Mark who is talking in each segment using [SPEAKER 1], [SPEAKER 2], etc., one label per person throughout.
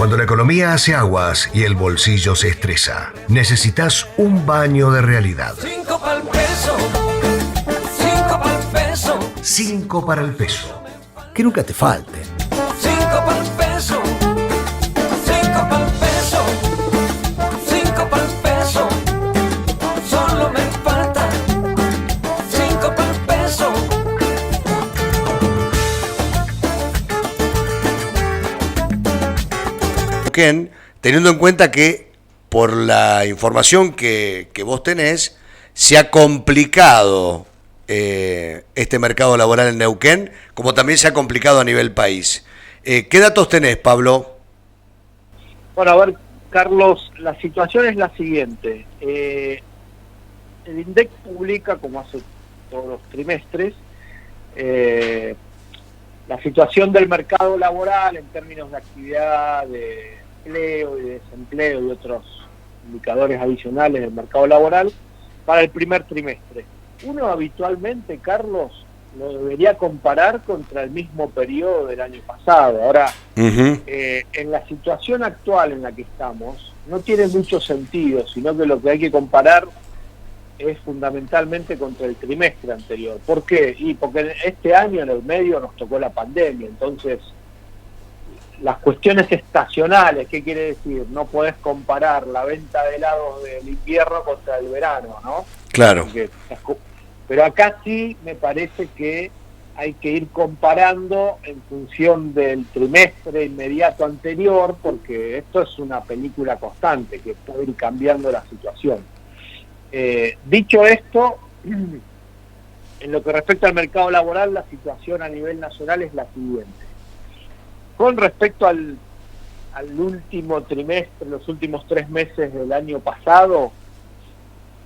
[SPEAKER 1] Cuando la economía hace aguas y el bolsillo se estresa, necesitas un baño de realidad.
[SPEAKER 2] 5 pa'l peso, 5 pa'l peso,
[SPEAKER 1] 5 para el peso.
[SPEAKER 3] Que nunca te falte.
[SPEAKER 2] 5 pa'l peso, 5 pa'l peso, 5 pa'l peso, solo me falta 5 pa'l peso.
[SPEAKER 4] Neuquén, teniendo en cuenta que por la información que vos tenés, se ha complicado este mercado laboral en Neuquén, como también se ha complicado a nivel país. ¿Qué datos tenés, Pablo?
[SPEAKER 5] Bueno, a ver, Carlos, la situación es la siguiente. El INDEC publica, como hace todos los trimestres, la situación del mercado laboral en términos de actividad, de empleo y de desempleo y otros indicadores adicionales del mercado laboral para el primer trimestre. Uno habitualmente, Carlos, lo debería comparar contra el mismo periodo del año pasado. Ahora, en la situación actual en la que estamos, no tiene mucho sentido, sino que lo que hay que comparar es fundamentalmente contra el trimestre anterior. ¿Por qué? Y porque este año en el medio nos tocó la pandemia, entonces las cuestiones estacionales, ¿qué quiere decir? No podés comparar la venta de helados del invierno contra el verano, ¿no?
[SPEAKER 4] Claro.
[SPEAKER 5] Porque, pero acá sí me parece que hay que ir comparando en función del trimestre inmediato anterior, porque esto es una película constante que puede ir cambiando la situación. Dicho esto, en lo que respecta al mercado laboral, la situación a nivel nacional es la siguiente. Con respecto al último trimestre, los últimos 3 meses del año pasado,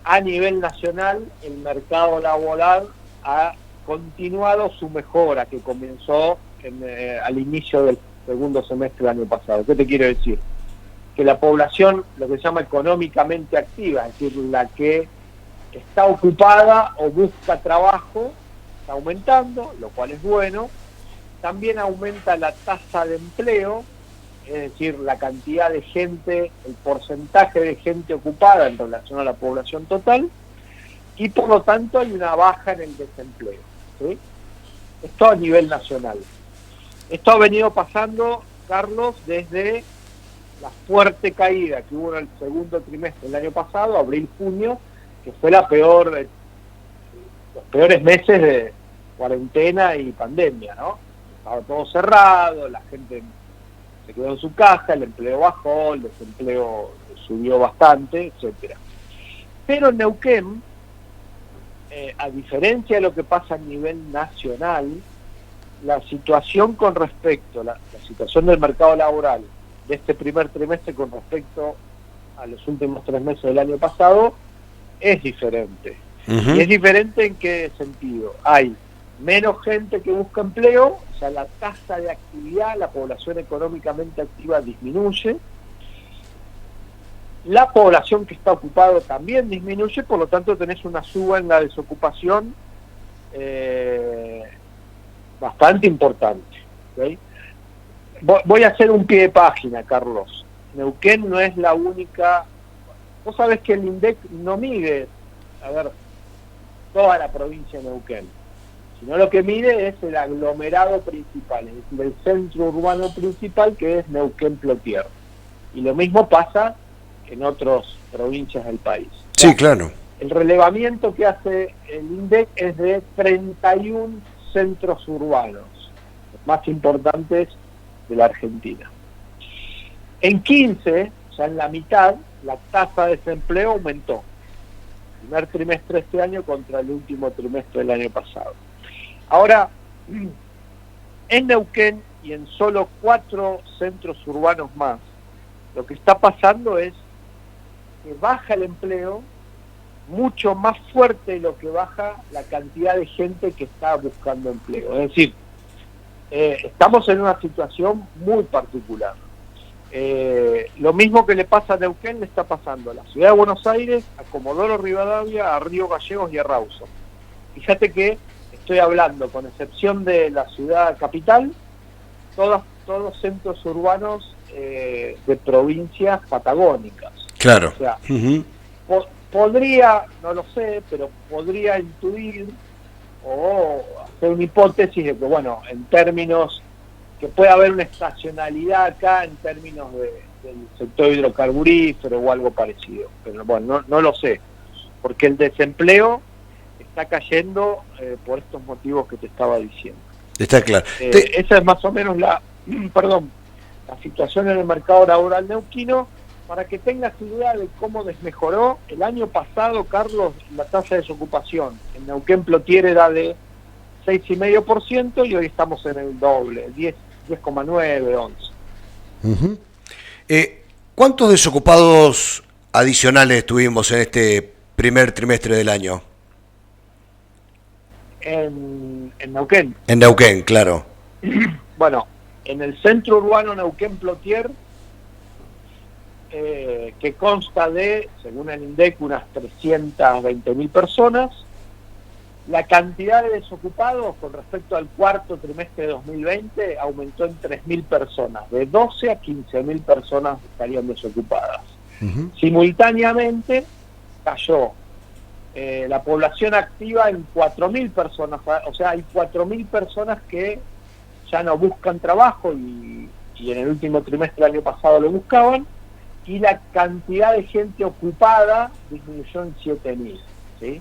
[SPEAKER 5] a nivel nacional, el mercado laboral ha continuado su mejora que comenzó al inicio del segundo semestre del año pasado. ¿Qué te quiero decir? Que la población, lo que se llama económicamente activa, es decir, la que está ocupada o busca trabajo, está aumentando, lo cual es bueno. También aumenta la tasa de empleo, es decir, la cantidad de gente, el porcentaje de gente ocupada en relación a la población total, y por lo tanto hay una baja en el desempleo, ¿sí? Esto a nivel nacional. Esto ha venido pasando, Carlos, desde la fuerte caída que hubo en el segundo trimestre del año pasado, abril-junio, que fue los peores meses de cuarentena y pandemia, ¿no? Estaba todo cerrado, la gente se quedó en su casa, el empleo bajó, el desempleo subió bastante, etcétera. Pero en Neuquén, a diferencia de lo que pasa a nivel nacional, la situación con respecto, la situación del mercado laboral de este primer trimestre con respecto a los últimos 3 meses del año pasado es diferente. ¿Y es diferente en qué sentido? Hay menos gente que busca empleo, o sea, la tasa de actividad, la población económicamente activa disminuye, la población que está ocupada también disminuye, por lo tanto tenés una suba en la desocupación bastante importante, ¿okay? Voy a hacer un pie de página, Carlos. Neuquén no es la única. Vos sabés que el INDEC no mide, toda la provincia de Neuquén, sino lo que mide es el aglomerado principal, es decir, el centro urbano principal, que es Neuquén-Plotier. Y lo mismo pasa en otras provincias del país.
[SPEAKER 4] Sí, claro.
[SPEAKER 5] El relevamiento que hace el INDEC es de 31 centros urbanos, los más importantes de la Argentina. En 15, o sea, en la mitad, la tasa de desempleo aumentó. Primer trimestre de este año contra el último trimestre del año pasado. Ahora, en Neuquén y en solo 4 centros urbanos más, lo que está pasando es que baja el empleo mucho más fuerte de lo que baja la cantidad de gente que está buscando empleo. Es decir, estamos en una situación muy particular. Lo mismo que le pasa a Neuquén le está pasando a la ciudad de Buenos Aires, a Comodoro Rivadavia, a Río Gallegos y a Rawson. Fíjate que estoy hablando, con excepción de la ciudad capital, todas todos centros urbanos de provincias patagónicas.
[SPEAKER 4] Claro.
[SPEAKER 5] O sea,
[SPEAKER 4] Ujú.
[SPEAKER 5] podría, no lo sé, pero podría intuir o hacer una hipótesis de que, bueno, en términos que puede haber una estacionalidad acá en términos del sector hidrocarburífero o algo parecido. Pero bueno, no lo sé, porque el desempleo está cayendo por estos motivos que te estaba diciendo.
[SPEAKER 4] Está claro.
[SPEAKER 5] Esa es más o menos la situación en el mercado laboral neuquino. Para que tengas idea de cómo desmejoró, el año pasado, Carlos, la tasa de desocupación en Neuquén Plotier era de 6,5% y hoy estamos en el doble, 10,9, 11.
[SPEAKER 4] Ujú. ¿Cuántos desocupados adicionales tuvimos en este primer trimestre del año?
[SPEAKER 5] En Neuquén.
[SPEAKER 4] En Neuquén, claro.
[SPEAKER 5] Bueno, en el centro urbano Neuquén Plotier, que consta de, según el INDEC, unas 320.000 personas. La cantidad de desocupados con respecto al cuarto trimestre de 2020 aumentó en 3.000 personas, de 12 a 15.000 personas estarían desocupadas.
[SPEAKER 4] Ujú.
[SPEAKER 5] Simultáneamente cayó la población activa en 4.000 personas, o sea, hay 4.000 personas que ya no buscan trabajo y en el último trimestre del año pasado lo buscaban, y la cantidad de gente ocupada disminuyó en 7.000, ¿sí?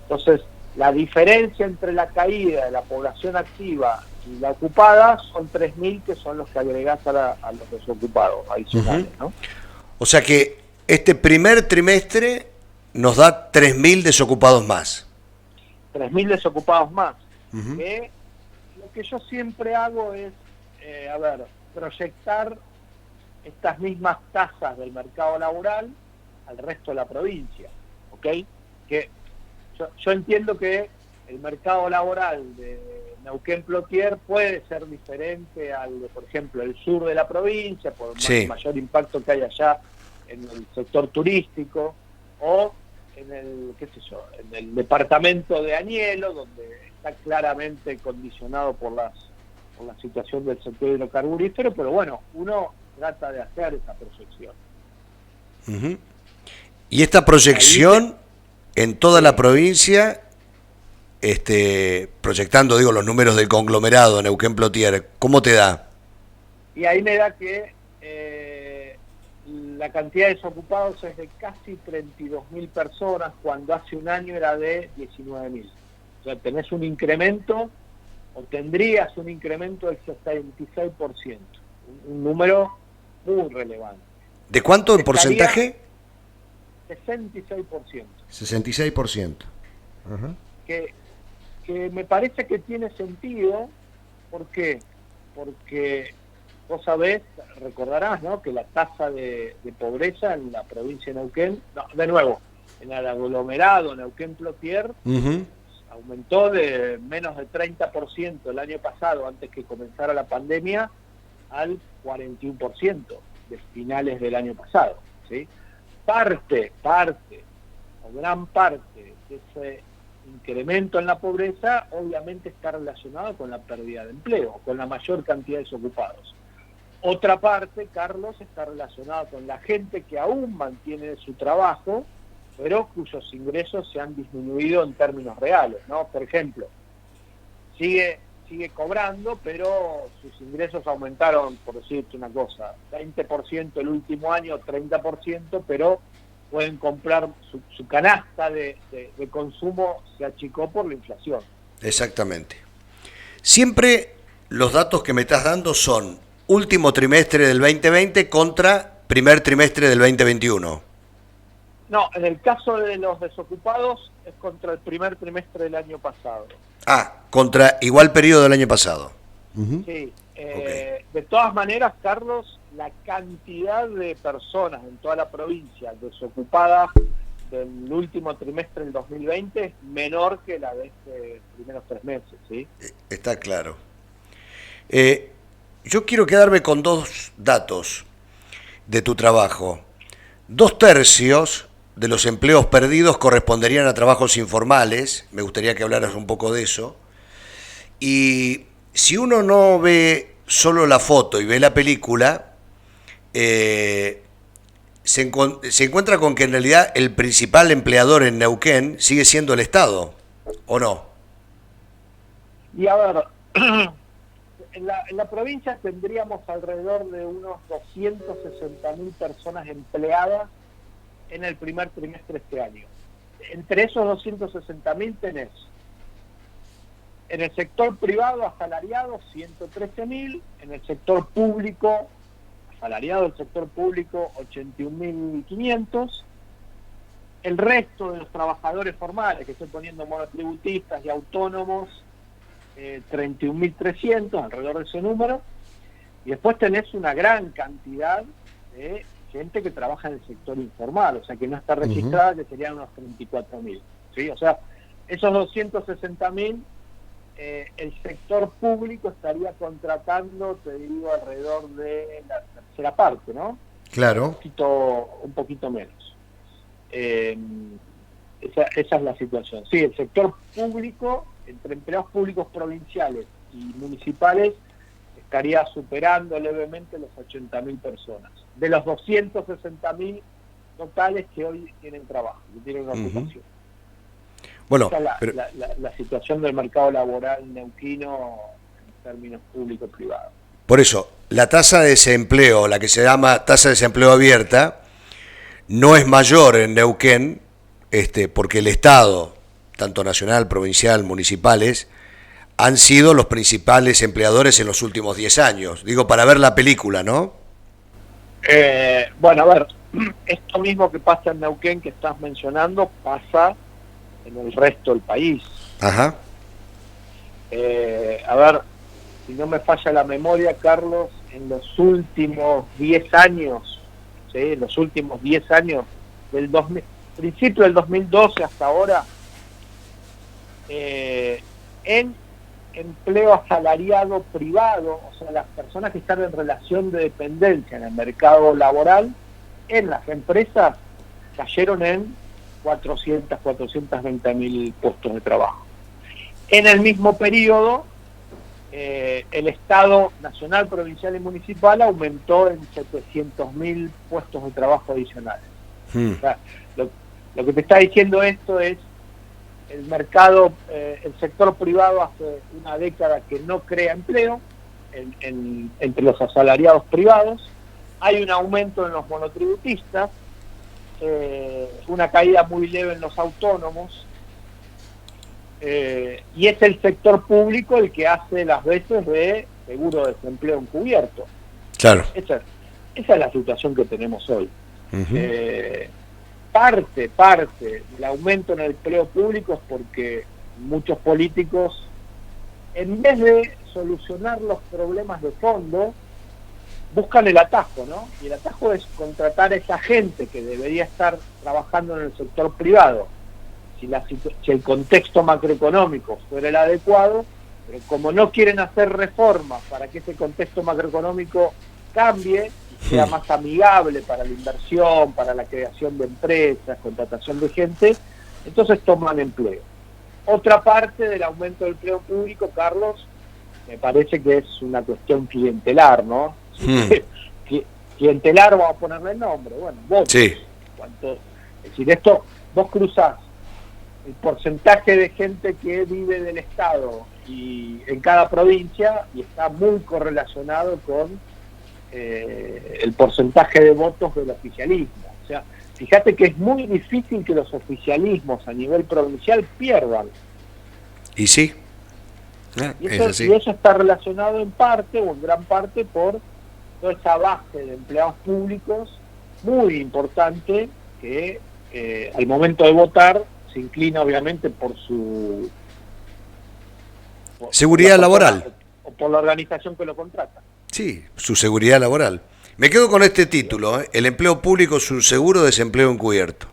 [SPEAKER 5] Entonces, la diferencia entre la caída de la población activa y la ocupada son 3.000, que son los que agregás a los desocupados adicionales, ¿no?
[SPEAKER 4] O sea que este primer trimestre nos da 3.000 desocupados más.
[SPEAKER 5] 3.000 desocupados más.
[SPEAKER 4] Ujú.
[SPEAKER 5] Lo que yo siempre hago es, proyectar estas mismas tasas del mercado laboral al resto de la provincia, ¿ok? Que yo entiendo que el mercado laboral de Neuquén Plotier puede ser diferente al de, por ejemplo, el sur de la provincia, por
[SPEAKER 4] Sí.
[SPEAKER 5] el mayor impacto que hay allá en el sector turístico, o en el, en el departamento de Añelo, donde está claramente condicionado por la situación del sector hidrocarburífero, pero bueno, uno trata de hacer esa proyección.
[SPEAKER 4] Ujú. Y esta proyección en toda la provincia, proyectando, digo, los números del conglomerado Neuquén Plotier, ¿cómo te da?
[SPEAKER 5] Y ahí me da que la cantidad de desocupados es de casi 32.000 personas, cuando hace un año era de 19.000. O sea, tenés un incremento, o tendrías un incremento del 76%, un número muy relevante.
[SPEAKER 4] ¿De cuánto en
[SPEAKER 5] Estaría
[SPEAKER 4] porcentaje?
[SPEAKER 5] 66%.
[SPEAKER 4] 66%. Ajá.
[SPEAKER 5] Que me parece que tiene sentido. ¿Por qué? Porque vos sabés, recordarás, ¿no?, que la tasa de pobreza en la provincia de Neuquén, de nuevo, en el aglomerado Neuquén Plotier,
[SPEAKER 4] Ujú.
[SPEAKER 5] aumentó de menos de 30% el año pasado, antes que comenzara la pandemia, al 41% de finales del año pasado, ¿sí? Parte, o gran parte de ese incremento en la pobreza obviamente está relacionado con la pérdida de empleo, con la mayor cantidad de desocupados. Otra parte, Carlos, está relacionada con la gente que aún mantiene su trabajo, pero cuyos ingresos se han disminuido en términos reales, ¿no? Por ejemplo, sigue cobrando, pero sus ingresos aumentaron, por decirte una cosa, 20% el último año, 30%, pero pueden comprar su canasta de consumo, se achicó por la inflación.
[SPEAKER 4] Exactamente. Siempre los datos que me estás dando son último trimestre del 2020 contra primer trimestre del 2021.
[SPEAKER 5] No, en el caso de los desocupados es contra el primer trimestre del año pasado.
[SPEAKER 4] Ah, contra igual periodo del año pasado. Ujú.
[SPEAKER 5] Sí,
[SPEAKER 4] Ok.
[SPEAKER 5] de todas maneras, Carlos, la cantidad de personas en toda la provincia desocupadas del último trimestre del 2020 es menor que la de estos primeros 3 meses, ¿sí?
[SPEAKER 4] Está claro. Yo quiero quedarme con dos datos de tu trabajo. 2/3 de los empleos perdidos corresponderían a trabajos informales. Me gustaría que hablaras un poco de eso. Y si uno no ve solo la foto y ve la película, se encuentra con que en realidad el principal empleador en Neuquén sigue siendo el Estado, ¿o no?
[SPEAKER 5] Y a ver, en la provincia tendríamos alrededor de unos 260.000 personas empleadas en el primer trimestre de este año. Entre esos 260.000 tenés en el sector privado asalariado 113.000, en el sector público, asalariado del sector público 81.500, el resto de los trabajadores formales, que estoy poniendo monotributistas y autónomos, 31.300, alrededor de ese número, y después tenés una gran cantidad de gente que trabaja en el sector informal, o sea que no está registrada, que serían unos 34.000, ¿sí? O sea, esos 260.000, el sector público estaría contratando, te digo, alrededor de la tercera parte, ¿no?
[SPEAKER 4] Claro.
[SPEAKER 5] Un poquito menos. Esa es la situación. Sí, el sector público, entre empleados públicos provinciales y municipales, estaría superando levemente los 80.000 personas. De los 260.000 totales que hoy tienen trabajo, que tienen una ocupación.
[SPEAKER 4] Bueno,
[SPEAKER 5] Esa es la situación del mercado laboral neuquino en términos público-privados.
[SPEAKER 4] por eso, la tasa de desempleo, la que se llama tasa de desempleo abierta, no es mayor en Neuquén, porque el Estado, tanto nacional, provincial, municipales, han sido los principales empleadores en los últimos 10 años. Digo, para ver la película, ¿no?
[SPEAKER 5] Bueno, a ver, esto mismo que pasa en Neuquén que estás mencionando, pasa en el resto del país.
[SPEAKER 4] Ajá.
[SPEAKER 5] A ver, si no me falla la memoria, Carlos, en los últimos 10 años, ¿sí? En los últimos 10 años, del principio del 2012 hasta ahora, en empleo asalariado privado, o sea, las personas que están en relación de dependencia en el mercado laboral, en las empresas, cayeron en 420.000 puestos de trabajo. En el mismo periodo, el Estado nacional, provincial y municipal aumentó en 700.000 puestos de trabajo adicionales. O sea, lo que te está diciendo esto es el mercado, el sector privado hace una década que no crea empleo entre los asalariados privados, hay un aumento en los monotributistas, una caída muy leve en los autónomos, y es el sector público el que hace las veces de seguro de desempleo encubierto.
[SPEAKER 4] Claro.
[SPEAKER 5] Esa es la situación que tenemos hoy. Parte del aumento en el empleo público es porque muchos políticos, en vez de solucionar los problemas de fondo, buscan el atajo, ¿no? Y el atajo es contratar a esa gente que debería estar trabajando en el sector privado, si el contexto macroeconómico fuera el adecuado, pero como no quieren hacer reformas para que ese contexto macroeconómico cambie, sea más amigable para la inversión, para la creación de empresas, contratación de gente, entonces toman empleo. Otra parte del aumento del empleo público, Carlos, me parece que es una cuestión clientelar, ¿no? Clientelar, vamos a ponerle el nombre, bueno, votos.
[SPEAKER 4] Sí.
[SPEAKER 5] Es decir, esto, vos cruzás el porcentaje de gente que vive del Estado y en cada provincia y está muy correlacionado con el porcentaje de votos del oficialismo. O sea, fíjate que es muy difícil que los oficialismos a nivel provincial pierdan.
[SPEAKER 4] Y sí.
[SPEAKER 5] Y eso está relacionado en parte o en gran parte por toda esa base de empleados públicos muy importante que al momento de votar se inclina obviamente por su
[SPEAKER 4] seguridad laboral
[SPEAKER 5] o por la organización que lo contrata.
[SPEAKER 4] Sí, su seguridad laboral. Me quedo con este título, ¿eh? El empleo público es un seguro de desempleo encubierto.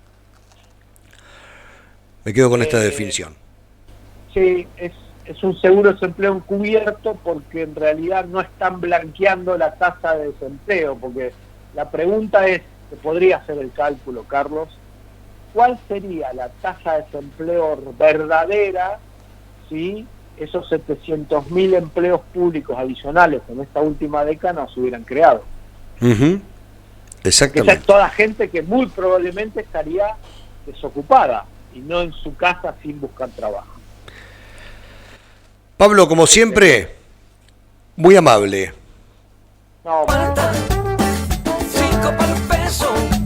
[SPEAKER 4] Me quedo con esta definición.
[SPEAKER 5] Sí, es un seguro de desempleo encubierto porque en realidad no están blanqueando la tasa de desempleo, porque la pregunta es, se podría hacer el cálculo, Carlos, ¿cuál sería la tasa de desempleo verdadera si esos 700.000 empleos públicos adicionales en esta última década no se hubieran creado.
[SPEAKER 4] Ujú.
[SPEAKER 5] Esa es
[SPEAKER 4] Exactamente.
[SPEAKER 5] toda gente que muy probablemente estaría desocupada y no en su casa sin buscar trabajo.
[SPEAKER 4] Pablo, como siempre, muy amable.
[SPEAKER 5] No,
[SPEAKER 2] Faltan 5 para el peso.